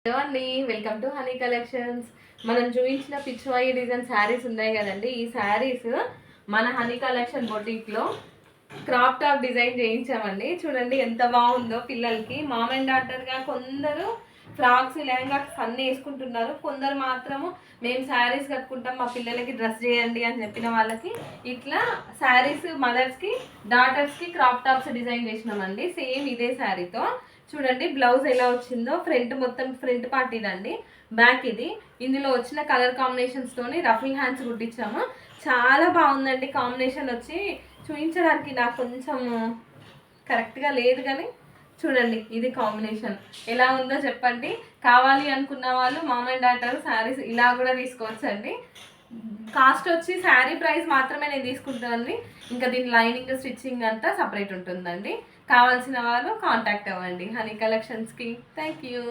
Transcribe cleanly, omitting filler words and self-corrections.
Hello అండి, welcome to honey collections. మనం చూపించిన పిచ్చివాయి డిజైన్ శారీస్ ఉన్నాయి కదండి. ఈ శారీస్ మన హనీ కలెక్షన్ బొటిక్లో క్రాప్ టాప్ డిజైన్ చేయించామండి. చూడండి ఎంత బాగుందో. పిల్లలకి మామ్ అండ్ డాటర్గా కొందరు ఫ్రాక్స్ లెహంగాస్ అన్నీ వేసుకుంటున్నారు. కొందరు మాత్రము మేము శారీస్ కట్టుకుంటాం, మా పిల్లలకి డ్రెస్ చేయండి అని చెప్పిన వాళ్ళకి ఇట్లా శారీస్ మదర్స్కి డాటర్స్కి క్రాప్ టాప్స్ డిజైన్ చేసినామండి. సేమ్ ఇదే శారీతో చూడండి బ్లౌజ్ ఎలా వచ్చిందో. ఫ్రంట్ మొత్తం ఫ్రంట్ పార్ట్ ఇదండి, బ్యాక్ ఇది. ఇందులో వచ్చిన కలర్ కాంబినేషన్స్ తోని రఫుల్ హ్యాండ్స్ కుట్టించాము. చాలా బాగుందండి కాంబినేషన్ వచ్చి. చూపించడానికి నాకు కొంచెం కరెక్ట్గా లేదు కానీ చూడండి ఇది కాంబినేషన్ ఎలా ఉందో చెప్పండి. కావాలి అనుకున్న వాళ్ళు మామ్ అండ్ డాటర్ శారీస్ ఇలా కూడా తీసుకోవచ్చండి. కాస్ట్ వచ్చి శారీ ప్రైస్ మాత్రమే నేను తీసుకుంటానండి. ఇంకా దీని లైనింగ్ స్టిచ్చింగ్ అంతా సపరేట్ ఉంటుందండి. కావాల్సిన వాళ్ళు కాంటాక్ట్ అవ్వండి హనీ కలెక్షన్స్కి. Thank you.